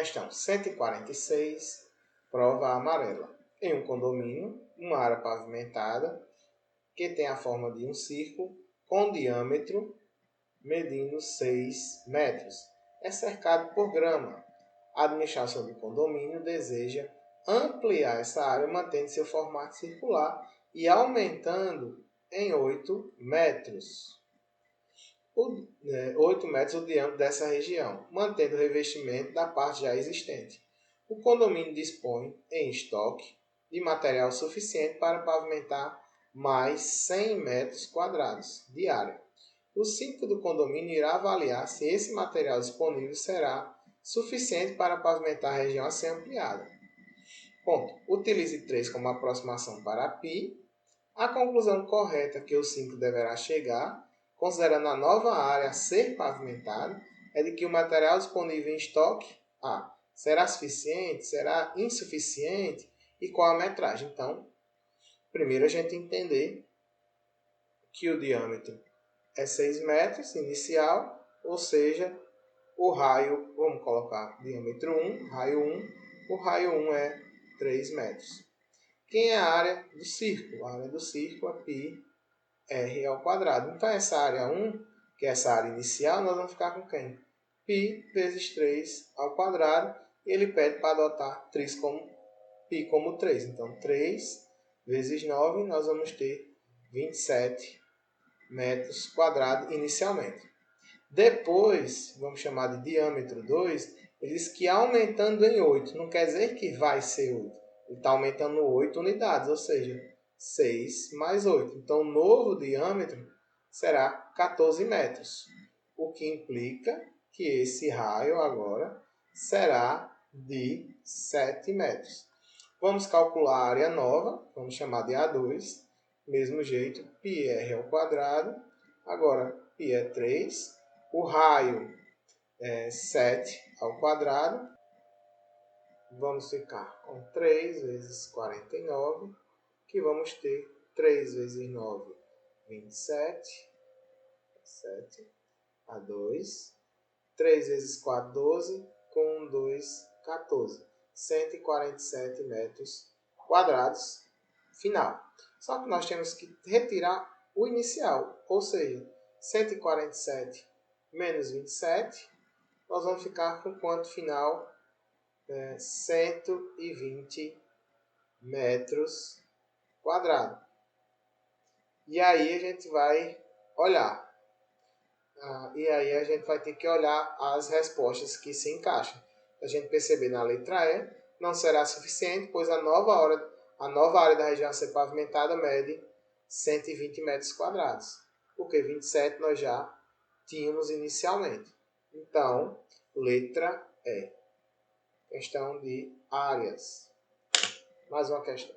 Questão 146, prova amarela. Em um condomínio, uma área pavimentada, que tem a forma de um círculo, com diâmetro medindo 6 metros. É cercado por grama. A administração do condomínio deseja ampliar essa área mantendo seu formato circular e aumentando em 8 metros. 8 metros o diâmetro dessa região, mantendo o revestimento da parte já existente. O condomínio dispõe em estoque de material suficiente para pavimentar mais 100 metros quadrados de área. O síndico do condomínio irá avaliar se esse material disponível será suficiente para pavimentar a região a ser ampliada. Ponto. Utilize 3 como aproximação para π. A conclusão correta que o síndico deverá chegar, considerando a nova área a ser pavimentada, é de que o material disponível em estoque A será suficiente, será insuficiente e qual a metragem. Então, primeiro a gente entender que o diâmetro é 6 metros inicial, ou seja, o raio, vamos colocar diâmetro 1, raio 1, o raio 1 é 3 metros. Quem é a área do círculo? A área do círculo é πr ao quadrado. Então, essa área 1, que é essa área inicial, nós vamos ficar com quem? π vezes 3 ao quadrado. E ele pede para adotar π como 3. Então, 3 vezes 9, nós vamos ter 27 metros quadrados inicialmente. Depois, vamos chamar de diâmetro 2, ele diz que aumentando em 8, não quer dizer que vai ser 8. Ele está aumentando 8 unidades, ou seja, 6 mais 8. Então, o novo diâmetro será 14 metros, o que implica que esse raio agora será de 7 metros. Vamos calcular a área nova, vamos chamar de A2, mesmo jeito, πr ao quadrado, agora π é 3, o raio é 7 ao quadrado, vamos ficar com 3 vezes 49, que vamos ter 3 vezes 9, 27, 7, a 2, 3 vezes 4, 12, com 2, 14, 147 metros quadrados final. Só que nós temos que retirar o inicial, ou seja, 147 menos 27, nós vamos ficar com quanto final? 120 metros quadrados. E aí a gente vai olhar. E aí a gente vai ter que olhar as respostas que se encaixam. A gente perceber na letra E, não será suficiente, pois a nova área da região a ser pavimentada mede 120 metros quadrados. Porque 27 nós já tínhamos inicialmente. Então, letra E. Questão de áreas. Mais uma questão.